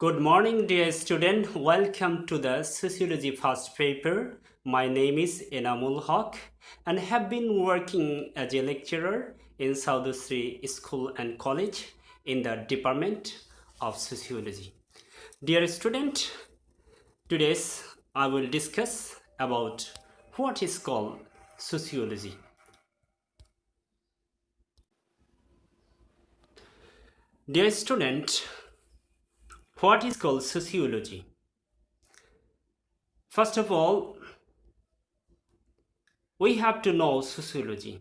Good morning, dear student. Welcome to the Sociology first paper. My name is Enamul Haq and have been working as a lecturer in Saudusri School and College in the Department of Sociology. Dear student, today I will discuss about what is called sociology. Dear student, what is called sociology? First of all, we have to know sociology.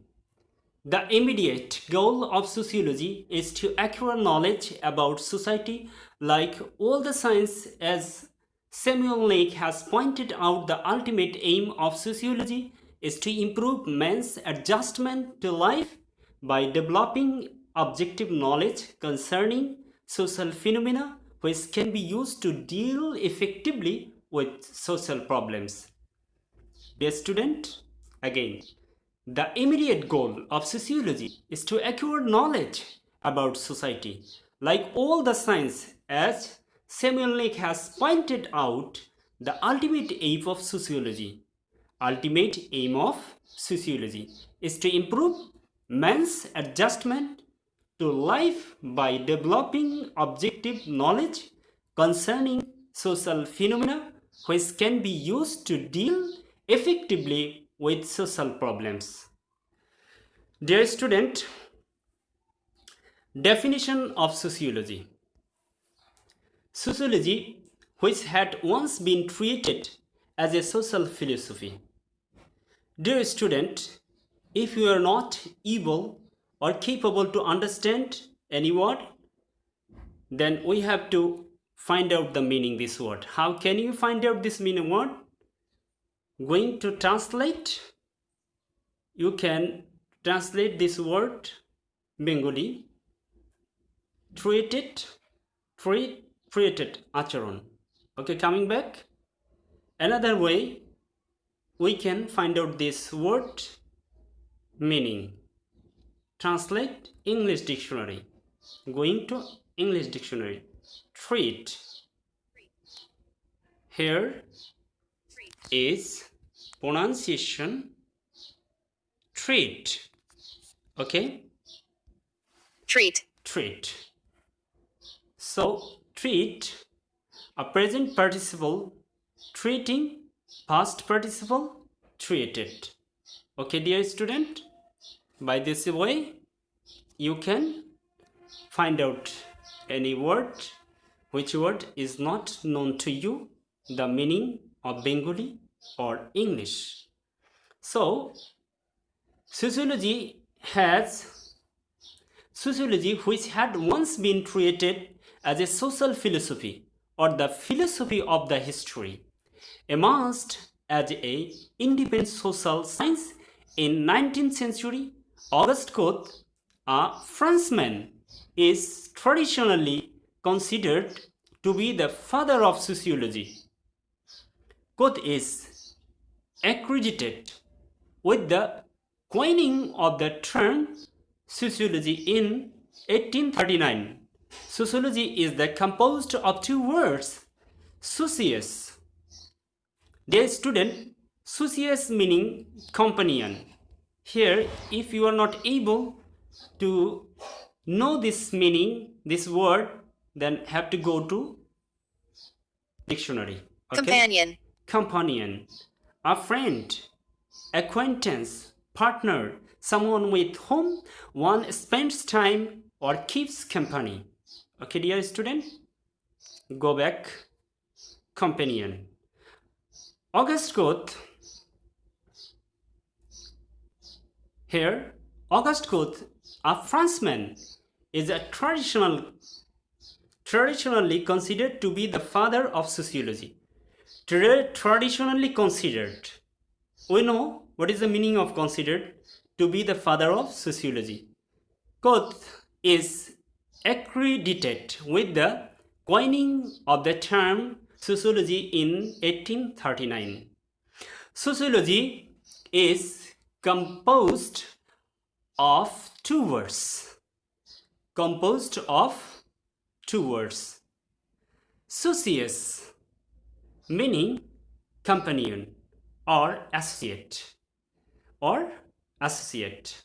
The immediate goal of sociology is to acquire knowledge about society. Like all the science, as Samuel Lake has pointed out, the ultimate aim of sociology is to improve man's adjustment to life by developing objective knowledge concerning social phenomena which can be used to deal effectively with social problems. Dear student, again, the immediate goal of sociology is to acquire knowledge about society. Like all the science, as Samuel Lake has pointed out, the ultimate aim of sociology is to improve man's adjustment to life by developing objective knowledge concerning social phenomena which can be used to deal effectively with social problems. Dear student, definition of sociology. Sociology, which had once been treated as a social philosophy. Dear student, if you are not able or capable to understand any word, then we have to find out the meaning this word. How can you find out this meaning word? Going to translate, you can translate this word Bengali, treated acharon. Okay, coming back, another way we can find out this word meaning. Translate English dictionary. Going to English dictionary. Treat. Here is pronunciation treat. Okay? Treat. So treat, a present participle, treating, past participle, treated. Okay, dear student? By this way, you can find out any word, which word is not known to you, the meaning of Bengali or English. So, sociology, which had once been treated as a social philosophy or the philosophy of the history, emerged as a independent social science in 19th century. Auguste Comte, a Frenchman, is traditionally considered to be the father of sociology. Comte is accredited with the coining of the term sociology in 1839. Sociology is composed of two words, socius. Dear student, socius meaning companion. Here, if you are not able to know this meaning, this word, then have to go to dictionary. Okay? Companion, a friend, acquaintance, partner, someone with whom one spends time or keeps company. Okay, dear student, go back. Companion. Auguste Comte. Here, Auguste Comte, a Frenchman, is traditionally considered to be the father of sociology. Traditionally considered. We know what is the meaning of considered, to be the father of sociology. Comte is accredited with the coining of the term sociology in 1839. Sociology is composed of two words. Socius meaning companion or associate or associate,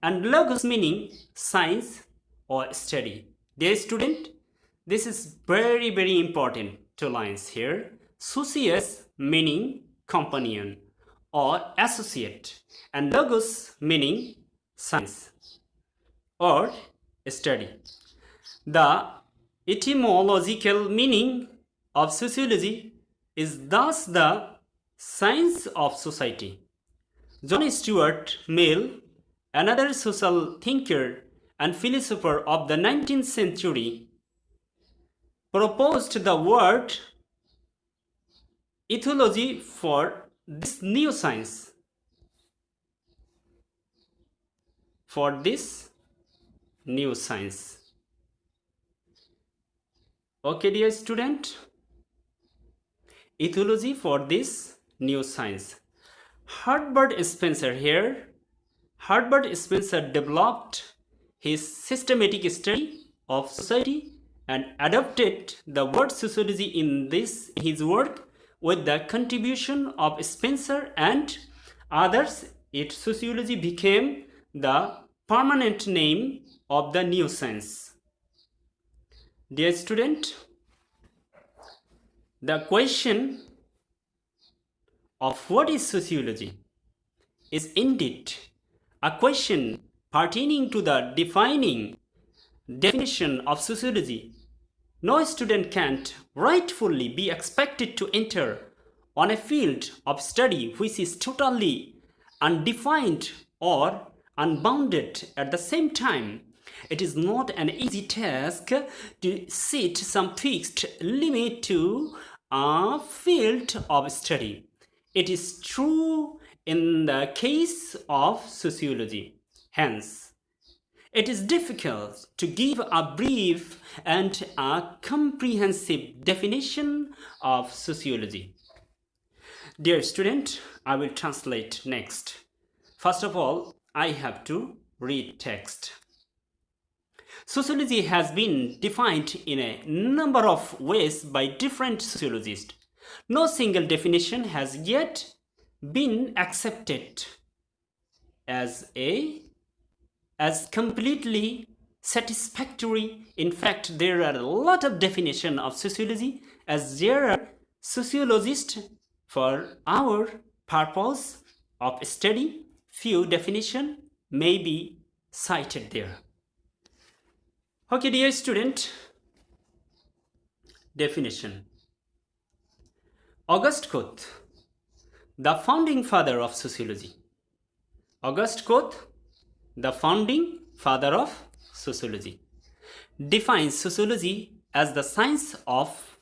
and logos meaning science or study. Dear student, this is very important two lines here. Socius meaning companion or associate, and logos meaning science or study. The etymological meaning of sociology is thus the science of society. John Stuart Mill, another social thinker and philosopher of the 19th century, proposed the word ethology for this new science. For this new science. Okay, dear student, ethology for this new science. Herbert Spencer here. Herbert Spencer developed his systematic study of society and adopted the word sociology in his work. With the contribution of Spencer and others, sociology became the permanent name of the new science. Dear student, the question of what is sociology is indeed a question pertaining to the defining definition of sociology. No student can rightfully be expected to enter on a field of study which is totally undefined or unbounded at the same time. It is not an easy task to set some fixed limit to a field of study. It is true in the case of sociology. Hence, it is difficult to give a brief and a comprehensive definition of sociology. Dear student, I will translate next. First of all, I have to read text. Sociology has been defined in a number of ways by different sociologists. No single definition has yet been accepted as completely satisfactory. In fact, there are a lot of definitions of sociology, as there are sociologists for our purpose of study. Few definitions may be cited there. Okay, dear student, definition. Auguste Comte, the founding father of sociology. Auguste Comte, the founding father of sociology, defines sociology as the science of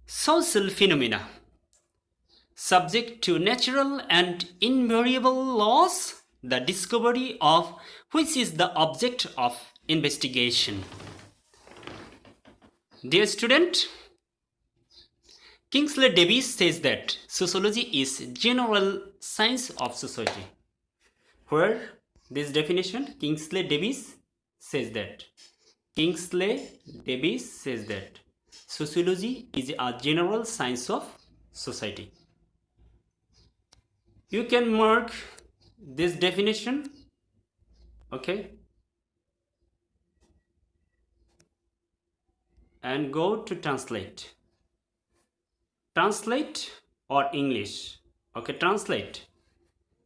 social phenomena subject to natural and invariable laws, the discovery of which is the object of investigation. Dear student, Kingsley Davis says that sociology is general science of society. Where this definition, Kingsley Davis says that sociology is a general science of society. You can mark this definition, okay, and go to translate or English. Okay, translate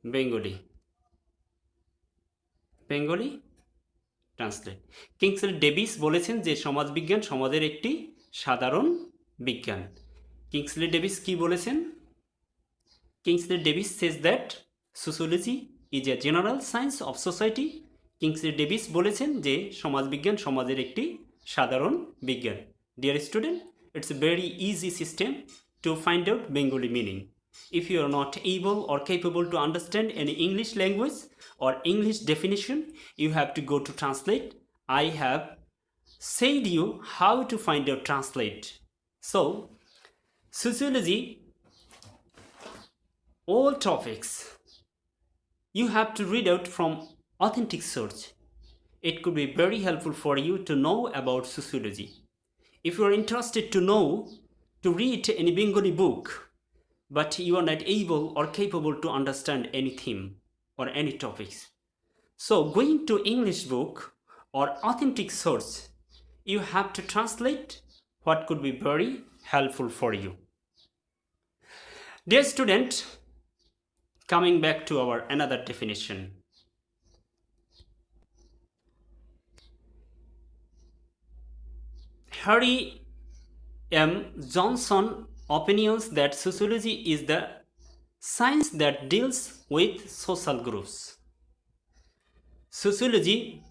Bengali translate. Kingsley Davies বলেছেন যে সমাজবিজ্ঞান সমাজের একটি সাধারণ বিজ্ঞান। Kingsley Davies কি বলেছেন? Kingsley Davies says that sociology is a general science of society. Kingsley Davies বলেছেন যে সমাজবিজ্ঞান সমাজের একটি সাধারণ বিজ্ঞান। Dear student, it's a very easy system to find out Bengali meaning. If you are not able or capable to understand any English language or English definition, you have to go to translate. I have said you how to find out translate. So, sociology, all topics, you have to read out from authentic source. It could be very helpful for you to know about sociology. If you are interested to know, to read any Bengali book, but you are not able or capable to understand any theme or any topics, so going to English book or authentic source, you have to translate what could be very helpful for you. Dear student, coming back to our another definition. Harry M. Johnson opinions that sociology is the science that deals with social groups. Sociology,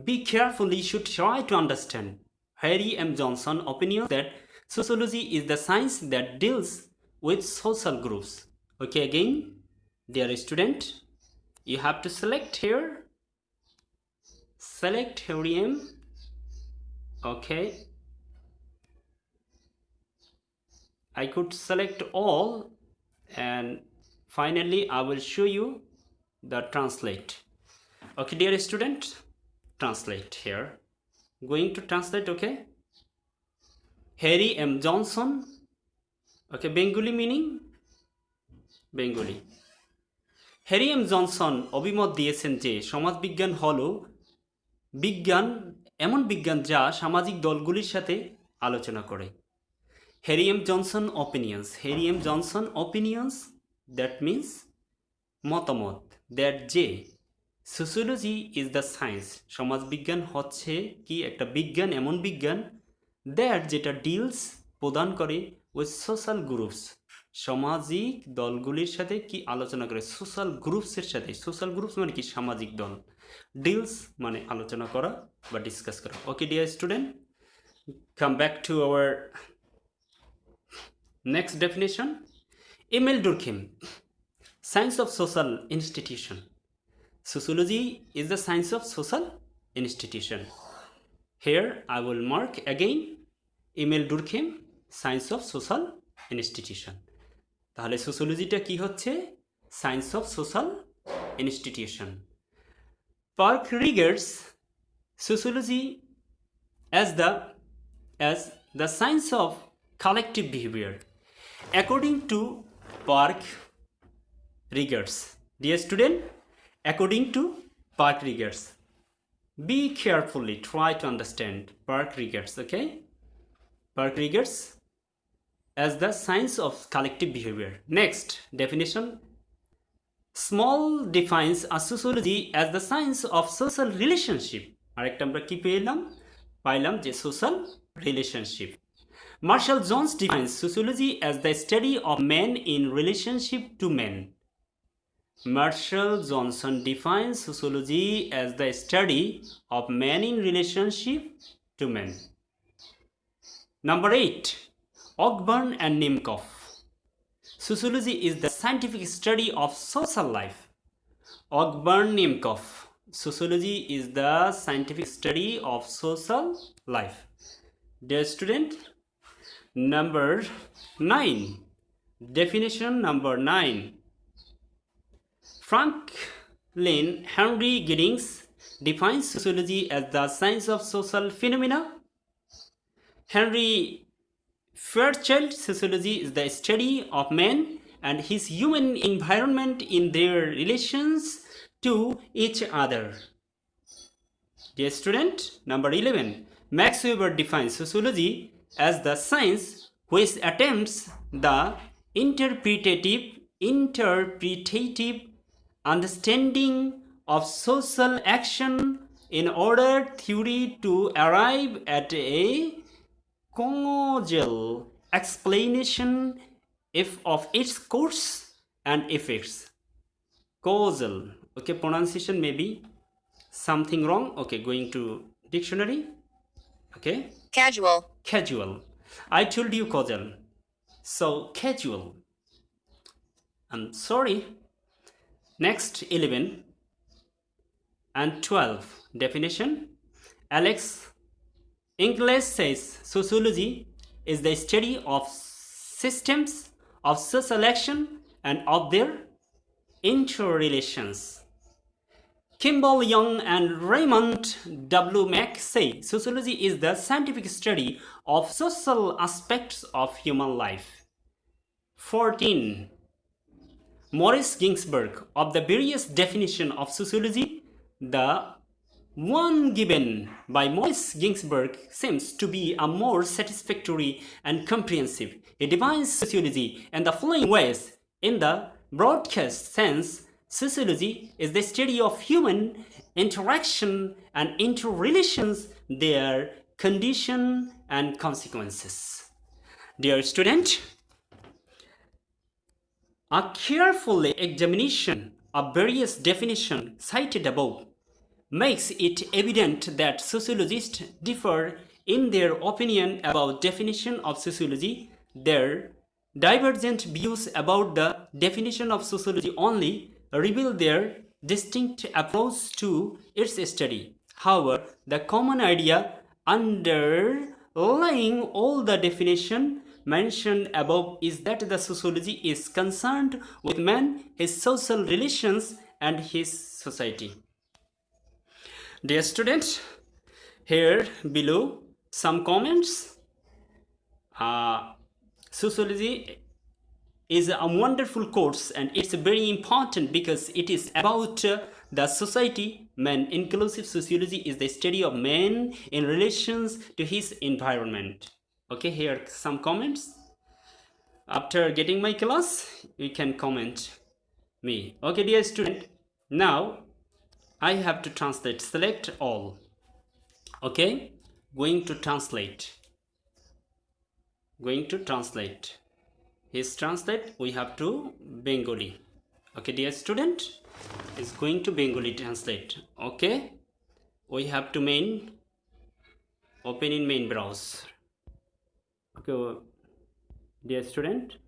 be careful, you should try to understand. Harry M. Johnson opinions that sociology is the science that deals with social groups. Okay, again, dear student, you have to select here. Select Harry M. Okay. I could select all, and finally I will show you the translate. Okay, dear student, translate here. Going to translate, okay? Harry M. Johnson, okay, Bengali meaning Bengali. Harry M Johnson অভিমত দিয়েছেন যে সমাজবিজ্ঞান হলো বিজ্ঞান, এমন বিজ্ঞান যা সামাজিক দলগুলির সাথে আলোচনা করে। Harry M Johnson opinions, Harry M Johnson opinions, that means মতামত, দ্যাট যে সোশিওলজি ইজ দ্য সায়েন্স, সমাজবিজ্ঞান হচ্ছে কি একটা বিজ্ঞান, এমন বিজ্ঞান দ্যাট যেটা ডিলস প্রদান করে উইথ সোশ্যাল গ্রুপস, সামাজিক দলগুলির সাথে কি আলোচনা করে, সোশ্যাল গ্রুপসের সাথে। সোশ্যাল গ্রুপস মানে কি সামাজিক দল, ডিলস মানে আলোচনা করা বা ডিসকাস করা। Okay dear student, come back to our next definition. Emile Durkheim, science of social institution. Sociology is the science of social institution. Here I will mark again Emil Durkheim, science of social institution. তাহলে সোশিওলজিটা কি হচ্ছে? Science of social institution. Park regards sociology as the science of collective behavior. According to Park regards, dear student, according to Park regards, be carefully try to understand Park regards, okay? Park regards as the science of collective behavior. Next definition. Small defines a sociology as the science of social relationship. আরেকটা আমরা কি পাইলাম যে social relationship. Marshall Jones defines sociology as the study of men in relationship to men. Marshall Johnson defines sociology as the study of men in relationship to men. Number 8, Ogburn and Nimkoff. Sociology is the scientific study of social life. Ogburn, Nimkoff. Sociology is the scientific study of social life. Dear student, number 9. Definition number 9. Franklin Henry Giddings defines sociology as the science of social phenomena. Henry Fairchild, sociology is the study of men and his human environment in their relations to each other. Dear student, number 11. Max Weber defines sociology as the science which attempts the interpretative understanding of social action in order theory to arrive at a causal explanation of its course and effects. Causal, okay, pronunciation may be something wrong. Okay, going to dictionary. Okay, casual. I told you causal, so casual. I'm sorry. Next 11 and 12 definition. Alex Ingles says sociology is the study of systems of social action and of their interrelations. Kimball Young and Raymond W. Mack say sociology is the scientific study of social aspects of human life. 14. Maurice Ginsberg, of the various definitions of sociology, the one given by Maurice Ginsberg seems to be a more satisfactory and comprehensive. He defines sociology in the following ways. In the broadest sense, sociology is the study of human interaction and interrelations, their condition and consequences. Dear student, a careful examination of various definitions cited above makes it evident that sociologists differ in their opinion about definition of sociology. Their divergent views about the definition of sociology only reveal their distinct approach to its study. However, the common idea underlying all the definition mentioned above is that the sociology is concerned with man, his social relations, and his society. Dear students, here below some comments. Sociology is a wonderful course and it's very important because it is about the society. Man inclusive sociology is the study of man in relations to his environment. Okay, here are some comments. After getting my class, you can comment me. Okay, dear student, now I have to translate. Select all. Okay, going to translate. His translate, we have to Bengali. Okay, dear student, is going to Bengali translate. Okay, we have to open in main browser. Okay, dear student,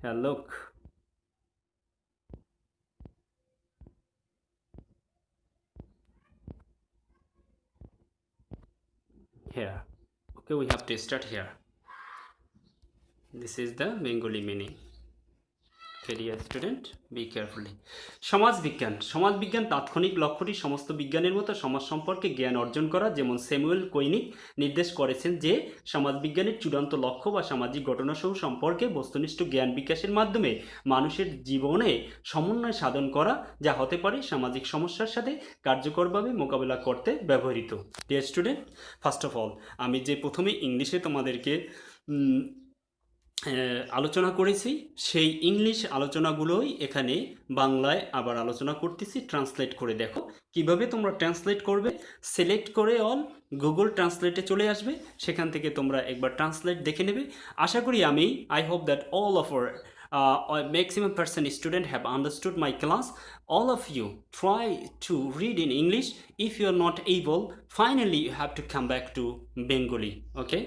here look. Here. Okay, we have to start here. This is the Bengali meaning. Okay, dear student, be carefully. সমাজবিজ্ঞান তাৎক্ষণিক লক্ষ্যটি সমস্ত বিজ্ঞানের মতো সমাজ সম্পর্কে জ্ঞান অর্জন করা, যেমন স্যামুয়েল কোইনিক নির্দেশ করেছেন যে সমাজবিজ্ঞানের চূড়ান্ত লক্ষ্য বা সামাজিক ঘটনাসহ সম্পর্কে বস্তুনিষ্ঠ জ্ঞান বিকাশের মাধ্যমে মানুষের জীবনে সমন্বয় সাধন করা, যা হতে পারে সামাজিক সমস্যার সাথে কার্যকরভাবে মোকাবেলা করতে ব্যবহৃত। Dear student, first of all আমি যে প্রথমে ইংলিশে তোমাদেরকে আলোচনা করেছি সেই ইংলিশ আলোচনাগুলোই এখানে বাংলায় আবার আলোচনা করতেছি। ট্রান্সলেট করে দেখো কিভাবে তোমরা ট্রান্সলেট করবে। সিলেক্ট করে অল গুগল ট্রান্সলেটে চলে আসবে, সেখান থেকে তোমরা একবার ট্রান্সলেট দেখে নেবে। আশা করি I hope that all of our maximum percent student have understood my class. All of you try to read in English. If you are not able, finally you have to come back to Bengali. Okay,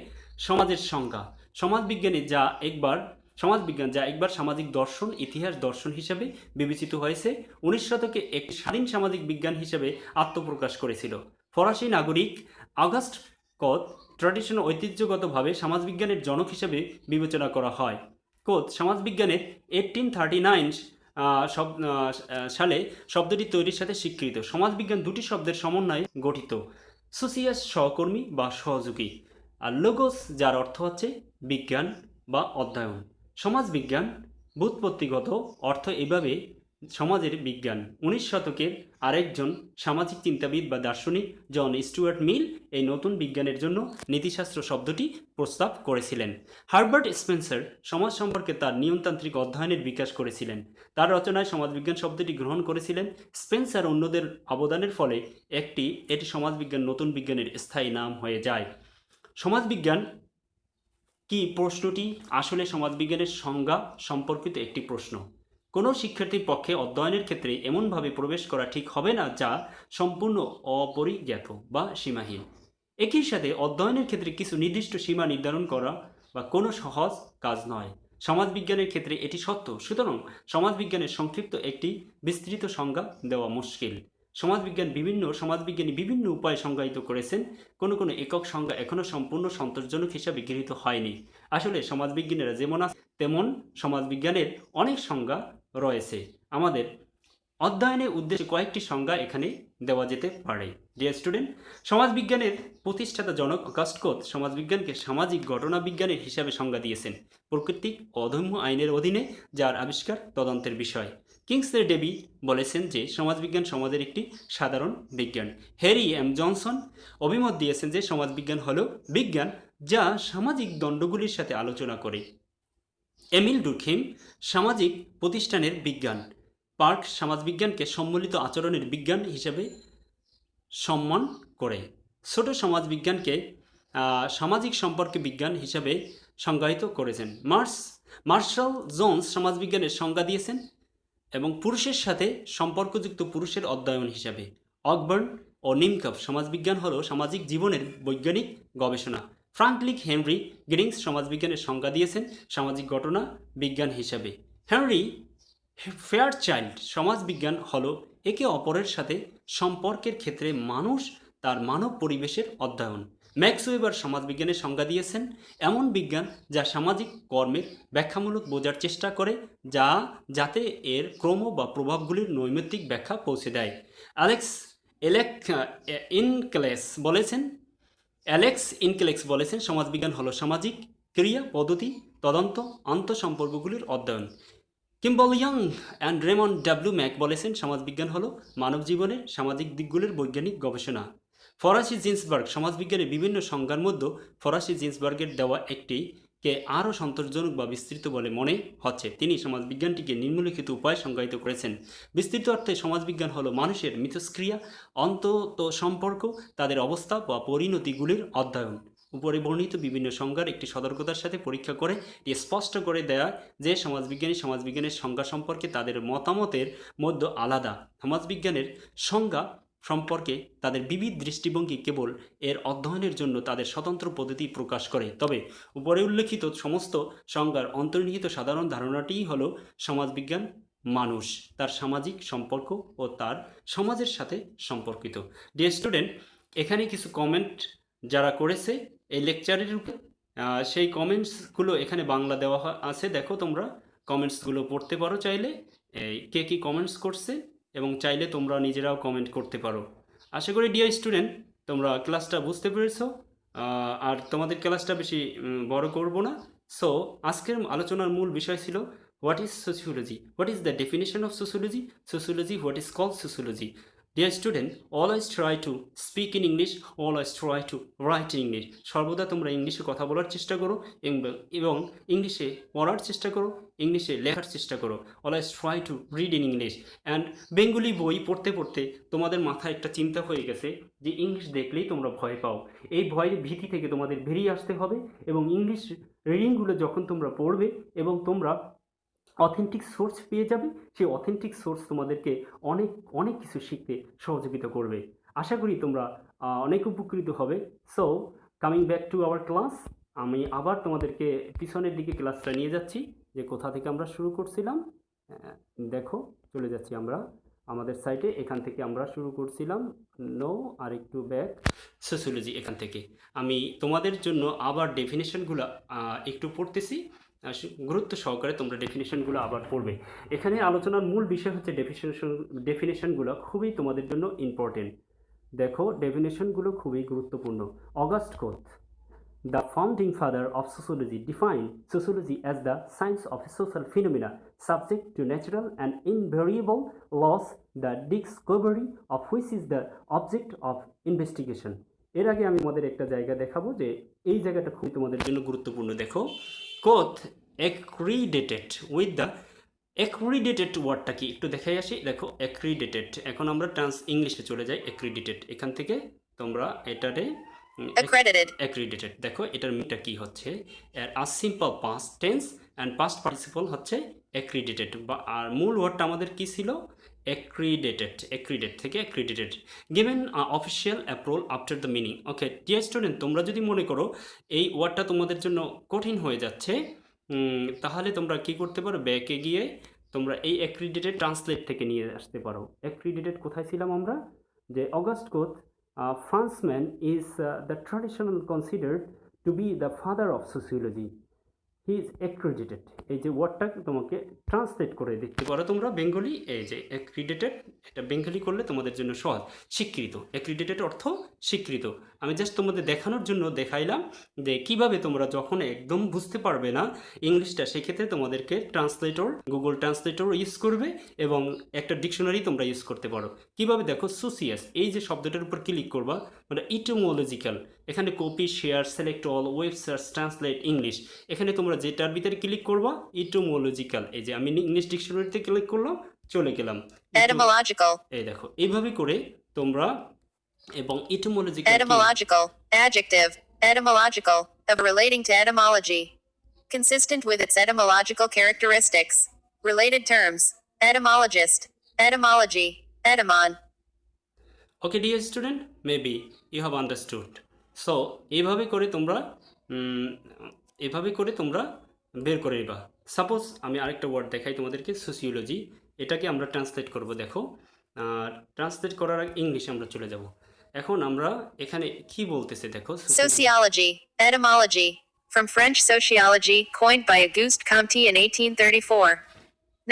সমাজের সংজ্ঞা। সমাজবিজ্ঞান যা একবার সামাজিক দর্শন, ইতিহাস দর্শন হিসাবে বিবেচিত হয়েছে, 19 শতকে একটি স্বাধীন সামাজিক বিজ্ঞান হিসেবে আত্মপ্রকাশ করেছিল। ফরাসি নাগরিক অগাস্ট কোত ট্র্যাডিশন ঐতিহ্যগতভাবে সমাজবিজ্ঞানের জনক হিসেবে বিবেচনা করা হয়। কোত সমাজবিজ্ঞানের 1839 সালে শব্দটি তৈরির সাথে স্বীকৃত। সমাজবিজ্ঞান দুটি শব্দের সমন্বয়ে গঠিত, সোসিয়াস সহকর্মী বা সহযোগী, আর লোগোস যার অর্থ হচ্ছে বিজ্ঞান বা অধ্যয়ন। সমাজবিজ্ঞান ব্যুৎপত্তিগত অর্থ এভাবে সমাজের বিজ্ঞান। 19 শতকের আরেকজন সামাজিক চিন্তাবিদ বা দার্শনিক জন স্টুয়ার্ট মিল এই নতুন বিজ্ঞানের জন্য নীতিশাস্ত্র শব্দটি প্রস্তাব করেছিলেন। হার্বার্ট স্পেন্সার সমাজ সম্পর্কে তার নিয়মতান্ত্রিক অধ্যয়নের বিকাশ করেছিলেন। তার রচনায় সমাজবিজ্ঞান শব্দটি গ্রহণ করেছিলেন। স্পেন্সার অন্যদের অবদানের ফলে এটি সমাজবিজ্ঞান নতুন বিজ্ঞানের স্থায়ী নাম হয়ে যায়। সমাজবিজ্ঞান কি প্রশ্নটি আসলে সমাজবিজ্ঞানের সংজ্ঞা সম্পর্কিত একটি প্রশ্ন। কোনো শিক্ষার্থীর পক্ষে অধ্যয়নের ক্ষেত্রে এমনভাবে প্রবেশ করা ঠিক হবে না যা সম্পূর্ণ অপরিজ্ঞাত বা সীমাহীন। একই সাথে অধ্যয়নের ক্ষেত্রে কিছু নির্দিষ্ট সীমা নির্ধারণ করা বা কোনো সহজ কাজ নয়। সমাজবিজ্ঞানের ক্ষেত্রে এটি সত্য। সুতরাং সমাজবিজ্ঞানের সংক্ষিপ্ত একটি বিস্তৃত সংজ্ঞা দেওয়া মুশকিল। সমাজবিজ্ঞানী বিভিন্ন উপায় সংজ্ঞায়িত করেছেন। কোনো একক সংজ্ঞা এখনও সম্পূর্ণ সন্তোষজনক হিসাবে গৃহীত হয়নি। আসলে সমাজবিজ্ঞানীরা যেমন আছে তেমন সমাজবিজ্ঞানের অনেক সংজ্ঞা রয়েছে। আমাদের অধ্যয়নের উদ্দেশ্যে কয়েকটি সংজ্ঞা এখানে দেওয়া যেতে পারে। ডিয়ার স্টুডেন্ট, সমাজবিজ্ঞানের প্রতিষ্ঠাতা জনক অগাস্ট কোত সমাজবিজ্ঞানকে সামাজিক ঘটনা বিজ্ঞানের হিসাবে সংজ্ঞা দিয়েছেন, প্রাকৃতিক অদম্য আইনের অধীনে যার আবিষ্কার তদন্তের বিষয়। কিংসলে ডেভি বলেছেন যে সমাজবিজ্ঞান সমাজের একটি সাধারণ বিজ্ঞান। হ্যারি এম জনসন অভিমত দিয়েছেন যে সমাজবিজ্ঞান হল বিজ্ঞান যা সামাজিক দণ্ডগুলির সাথে আলোচনা করে। এমিল ডুরখিম সামাজিক প্রতিষ্ঠানের বিজ্ঞান। পার্ক সমাজবিজ্ঞানকে সম্মিলিত আচরণের বিজ্ঞান হিসেবে সম্মান করে। ছোট সমাজবিজ্ঞানকে সামাজিক সম্পর্কে বিজ্ঞান হিসাবে সংজ্ঞায়িত করেছেন। মার্শাল জোন্স সমাজবিজ্ঞানের সংজ্ঞা দিয়েছেন এবং পুরুষের সাথে সম্পর্কযুক্ত পুরুষের অধ্যয়ন হিসাবে। অকবার্ন ও নিমকফ সমাজবিজ্ঞান হল সামাজিক জীবনের বৈজ্ঞানিক গবেষণা। ফ্রাঙ্কলিন হেনরি গিরিংস সমাজবিজ্ঞানের সংজ্ঞা দিয়েছেন সামাজিক ঘটনা বিজ্ঞান হিসাবে। হেনরি ফেয়ারচাইল্ড সমাজবিজ্ঞান হল একে অপরের সাথে সম্পর্কের ক্ষেত্রে মানুষ তার মানব পরিবেশের অধ্যয়ন। ম্যাক্স ওয়েবার সমাজবিজ্ঞানের সংজ্ঞা দিয়েছেন এমন বিজ্ঞান যা সামাজিক কর্মের ব্যাখ্যামূলক বোঝার চেষ্টা করে যাতে এর ক্রম বা প্রভাবগুলির নৈমিত্তিক ব্যাখ্যা পৌঁছে দেয়। অ্যালেক্স ইনকেলেক্স বলেছেন সমাজবিজ্ঞান হল সামাজিক ক্রিয়া পদ্ধতি তদন্ত আন্তঃসম্পর্কগুলির অধ্যয়ন। Kimball Young and Raymond W Mack বলেছেন সমাজবিজ্ঞান হল মানব জীবনের সামাজিক দিকগুলির বৈজ্ঞানিক গবেষণা। ফরাসি জিন্সবার্গ সমাজবিজ্ঞানের বিভিন্ন সংজ্ঞার মধ্যে ফরাসি জিন্সবার্গের দেওয়া একটিকে আরও সন্তোষজনক বা বিস্তৃত বলে মনে হচ্ছে। তিনি সমাজবিজ্ঞানটিকে নিম্নলিখিত উপায়ে সংজ্ঞায়িত করেছেন। বিস্তৃত অর্থে সমাজবিজ্ঞান হল মানুষের মিথস্ক্রিয়া অন্তত সম্পর্ক তাদের অবস্থা বা পরিণতিগুলির অধ্যয়ন। উপরে বর্ণিত বিভিন্ন সংজ্ঞার একটি সতর্কতার সাথে পরীক্ষা করে স্পষ্ট করে দেয়া যে সমাজবিজ্ঞানের সংজ্ঞা সম্পর্কে তাদের মতামতের মধ্যে আলাদা। সমাজবিজ্ঞানের সংজ্ঞা সম্পর্কে তাদের বিবিধ দৃষ্টিভঙ্গি কেবল এর অধ্যয়নের জন্য তাদের স্বতন্ত্র পদ্ধতি প্রকাশ করে। তবে উপরে উল্লেখিত সমস্ত সংজ্ঞার অন্তর্নিহিত সাধারণ ধারণাটিই হল সমাজবিজ্ঞান মানুষ তার সামাজিক সম্পর্ক ও তার সমাজের সাথে সম্পর্কিত। ডিয়ার স্টুডেন্ট, এখানে কিছু কমেন্ট যারা করেছে এই লেকচারের উপরে সেই কমেন্টসগুলো এখানে বাংলা দেওয়া আছে। দেখো তোমরা কমেন্টসগুলো পড়তে পারো চাইলে, কে কী কমেন্টস করছে এবং চাইলে তোমরা নিজেরাও কমেন্ট করতে পারো। আশা করি ডিয়ার স্টুডেন্ট তোমরা ক্লাসটা বুঝতে পেরেছো, আর তোমাদের ক্লাসটা বেশি বড় করব না। সো আজকের আলোচনার মূল বিষয় ছিল what is sociology, what is the definition of sociology, what is called sociology. Dear student, always try to speak in English, always try to write in English. সর্বদা তোমরা ইংলিশে কথা বলার চেষ্টা করো এবং ইংলিশে পড়ার চেষ্টা করো, ইংলিশে লেখার চেষ্টা করো। always try to read in English. and Bengali বই পড়তে পড়তে তোমাদের মাথায় একটা চিন্তা হয়ে গেছে যে ইংলিশ দেখলেই তোমরা ভয় পাও। এই ভয়ের ভীতি থেকে তোমাদের বেরিয়ে আসতে হবে এবং ইংলিশ রিডিংগুলো যখন তোমরা পড়বে এবং তোমরা অথেন্টিক সোর্স পেয়ে যাবে, সেই অথেন্টিক সোর্স তোমাদেরকে অনেক অনেক কিছু শিখতে সহযোগিতা করবে। আশা করি তোমরা অনেক উপকৃত হবে। So coming back to our class, আমি আবার তোমাদেরকে পিছনের দিকে ক্লাসটা নিয়ে যাচ্ছি যে কোথা থেকে আমরা শুরু করছিলাম। দেখো চলে যাচ্ছি আমরা আমাদের সাইটে, এখান থেকে আমরা শুরু করছিলাম আর একটু ব্যাক সোশিওলজি। এখান থেকে আমি তোমাদের জন্য আবার ডেফিনেশনগুলো একটু পড়তেছি, গুরুত্ব সহকারে তোমরা ডেফিনেশনগুলো আবার পড়বে। এখানে আলোচনার মূল বিষয় হচ্ছে ডেফিনেশনগুলো খুবই তোমাদের জন্য ইম্পর্টেন্ট। দেখো ডেফিনেশনগুলো খুবই গুরুত্বপূর্ণ। Auguste Comte, the founding father of sociology, defined sociology as the science of social phenomena subject to natural and invariable laws, the discovery of which is the object of investigation. এর আগে আমি তোমাদের একটা জায়গা দেখাবো যে এই জায়গাটা খুবই তোমাদের জন্য গুরুত্বপূর্ণ। দেখো কোথ accredited with the accredited ওয়ার্ডটা কি একটু দেখাই আসি। দেখো accredited, এখন আমরা ইংলিশে চলে যাই। accredited এখান থেকে তোমরা এটারে accredited দেখো এটার মিনিংটা কি হচ্ছে। আর simple past tense and past participle হচ্ছে accredited, বা আর মূল ওয়ার্ডটা আমাদের কি ছিল accredit থেকে accredited, given official approval after the meaning. Okay dear student, তোমরা যদি মনে করো এই ওয়ার্ডটা তোমাদের জন্য কঠিন হয়ে যাচ্ছে তাহলে তোমরা কি করতে পারো, ব্যাকে গিয়ে তোমরা এই accredited ট্রান্সলেট থেকে নিয়ে আসতে পারো। accredited কোথায় ছিলাম আমরা, যে August কোথ Frenchman is the traditional considered to be the father of sociology. He is accredited, এই যে ওয়ার্ডটা তোমাকে ট্রান্সলেট করে দিতে পারো তোমরা বেঙ্গলি। এই যে অ্যাক্রিডিটেড, এটা বেঙ্গলি করলে তোমাদের জন্য সহজ। স্বীকৃত, অ্যাক্রিডিটেড অর্থ স্বীকৃত। আমি জাস্ট তোমাদের দেখানোর জন্য দেখাইলাম যে কিভাবে তোমরা যখন একদম বুঝতে পারবে না ইংলিশটা, সেক্ষেত্রে তোমাদেরকে ট্রান্সলেটর, গুগল ট্রান্সলেটর ইউজ করবে এবং একটা ডিকশনারি তোমরা ইউজ করতে পারো। কিভাবে দেখো, সোসিয়াস, এই যে শব্দটার উপর ক্লিক করবা, মানে ইটিমোলজিক্যাল, এখানে copy, share, select all, web search, translate English, এখানে তোমরা যেটার ভিতরে ক্লিক করবা ইটিমোলজিক্যাল, এই যে আমি ইংলিশ ডিকশনারিতে ক্লিক করলাম, চলে গেলাম Etymological. এই দেখো এইভাবে করে তোমরা, এবং ইটিমোলজিক্যাল Etymological. Adjective. Etymological. Of relating to etymology. Consistent with its etymological characteristics. Related terms. Etymologist. Etymology. Etymon. Okay dear student, maybe you have understood. So এইভাবে করে তোমরা বের করে নিবা। সাপোজ আমি আরেকটা ওয়ার্ড দেখাই তোমাদেরকে, সোসিওলজি, এটাকে আমরা ট্রান্সলেট করব। দেখো, ট্রান্সলেট করার আগে ইংলিশে আমরা চলে যাব। এখন আমরা এখানে কি বলতেছে দেখো, Sociology. Etymology. From French sociology, coined by Auguste Comte in 1834.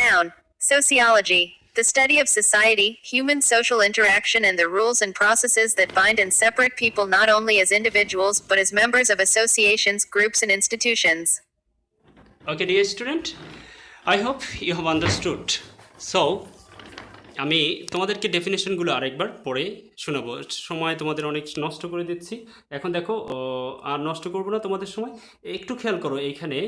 Noun. Sociology. The study of society, human social interaction, and the rules and processes that bind and separate people not only as individuals but as members of associations, groups, and institutions. Okay, dear student, I hope you have understood. So, আমি তোমাদেরকে ডেফিনেশনগুলো আরেকবার পড়ে শোনাবো। সময় তোমাদের অনেক নষ্ট করে দিচ্ছি। এখন দেখো, আর নষ্ট করবো না তোমাদের সময়। একটু খেয়াল করো এইখানে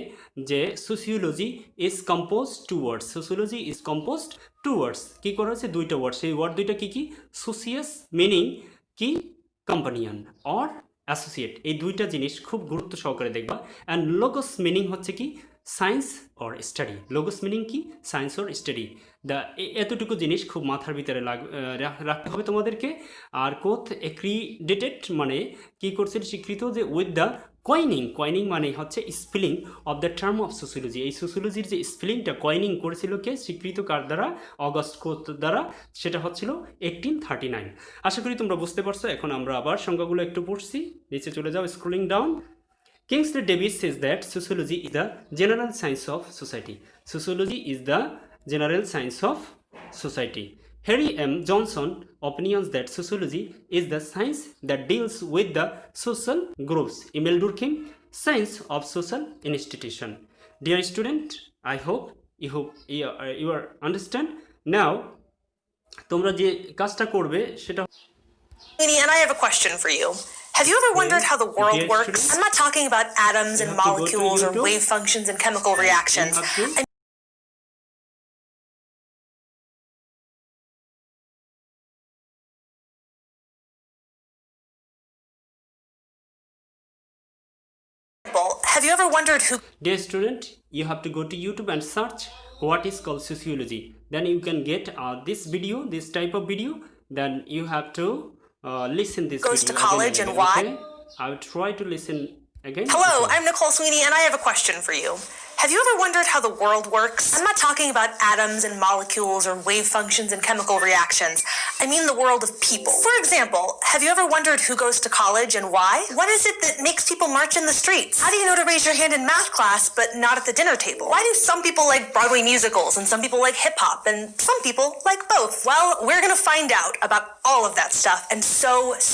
যে sociology is composed two words, sociology is composed two words, কী করা হয়েছে, দুইটা ওয়ার্ড। সেই ওয়ার্ড দুইটা কী কী? সোসিয়াস মিনিং কি, কম্পানিয়ন অর অ্যাসোসিয়েট, এই দুইটা জিনিস খুব গুরুত্ব সহকারে দেখবা। অ্যান্ড লোগোস মিনিং হচ্ছে কি, science or study. Logos meaning কি, সায়েন্স অর স্টাডি। এতটুকু জিনিস খুব মাথার ভিতরে রাখতে হবে তোমাদেরকে। আর কোথ অ্যাক্রিডিটেড মানে কি করছে, স্বীকৃত, যে উইথ দ্য কয়েনিং মানে হচ্ছে spelling of the term of sociology. এই সোসিওলজির যে স্পেলিংটা কয়েনিং করেছিল কে, স্বীকৃত কার দ্বারা, অগাস্ট কোথ দ্বারা, সেটা হচ্ছিল 1839। আশা করি তোমরা বুঝতে পারছো। এখন আমরা আবার সংখ্যাগুলো একটু পড়ছি, নিচে চলে যাও, scrolling down. Kingsley Davis says that sociology is the general science of society. Sociology is the general science of society. Harry M. Johnson opinions that sociology is the science that deals with the social groups. Emil Durkheim, science of social institution. Dear student, I hope you are understand. Now, তোমরা যে কাজটা করবে সেটা, And I have a question for you. Have you ever wondered how the world works? I'm not talking about atoms and molecules or wave functions and chemical reactions. Have you ever wondered who... Dear student, you have to go to YouTube and search what is called sociology. Then you can get this video, this type of video. Then you have to listen this goes video to college again, and why? okay? I will try to listen again. Hello, okay. I'm Nicole Sweeney and I have a question for you. Have you ever wondered how the world works? I'm not talking about atoms and molecules or wave functions and chemical reactions. I mean the world of people. For example, have you ever wondered who goes to college and why? What is it that makes people march in the streets? How do you know to raise your hand in math class but not at the dinner table? Why do some people like Broadway musicals and some people like hip hop and some people like both? Well, we're gonna find out about all of that stuff and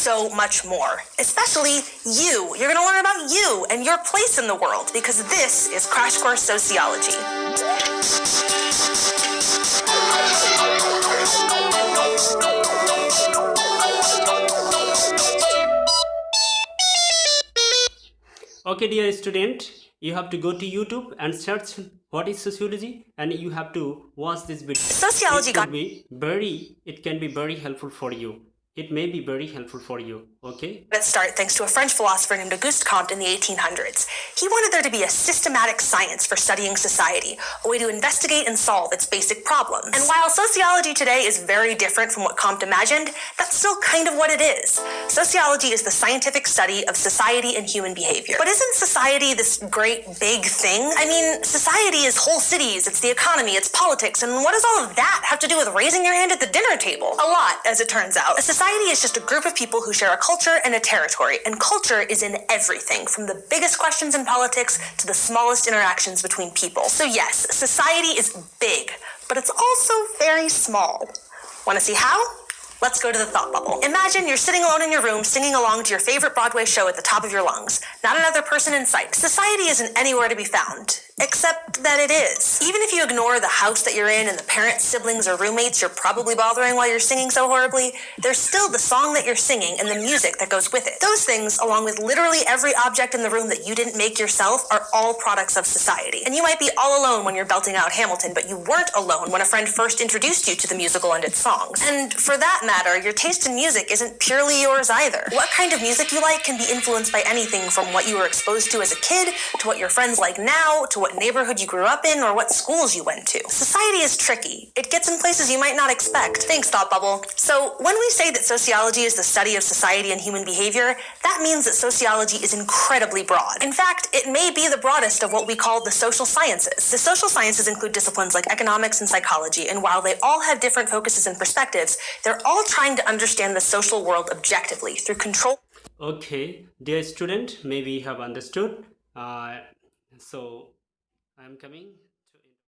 so much more. Especially you. You're gonna learn about you and your place in the world because this is Crash Course Sociology. Okay, dear student, you have to go to YouTube and search what is sociology, and you have to watch this video. Sociology it can be very helpful for you. It may be very helpful for you, okay? Let's start thanks to a French philosopher named Auguste Comte in the 1800s. He wanted there to be a systematic science for studying society, a way to investigate and solve its basic problems. And while sociology today is very different from what Comte imagined, that's still kind of what it is. Sociology is the scientific study of society and human behavior. But isn't society this great big thing? I mean, society is whole cities, it's the economy, it's politics, and what does all of that have to do with raising your hand at the dinner table? A lot, as it turns out. A Society is just a group of people who share a culture and a territory, and culture is in everything, from the biggest questions in politics to the smallest interactions between people. So yes, society is big, but it's also very small. Want to see how? Let's go to the thought bubble. Imagine you're sitting alone in your room singing along to your favorite Broadway show at the top of your lungs. Not another person in sight. Society isn't anywhere to be found. Except that it is. Even if you ignore the house that you're in and the parents, siblings, or roommates you're probably bothering while you're singing so horribly, there's still the song that you're singing and the music that goes with it. Those things, along with literally every object in the room that you didn't make yourself, are all products of society. And you might be all alone when you're belting out Hamilton, but you weren't alone when a friend first introduced you to the musical and its songs. And for that matter, your taste in music isn't purely yours either. What kind of music you like can be influenced by anything from what you were exposed to as a kid, to what your friends like now, to what neighborhood you grew up in, or what schools you went to. Society is tricky. It gets in places you might not expect. Thanks, Thought Bubble. So when we say that sociology is the study of society and human behavior, that means that sociology is incredibly broad. In fact, it may be the broadest of what we call the social sciences. The social sciences include disciplines like economics and psychology, and while they all have different focuses and perspectives, they're all trying to understand the social world objectively through control. Okay, dear student, maybe you have understood. So I'm coming.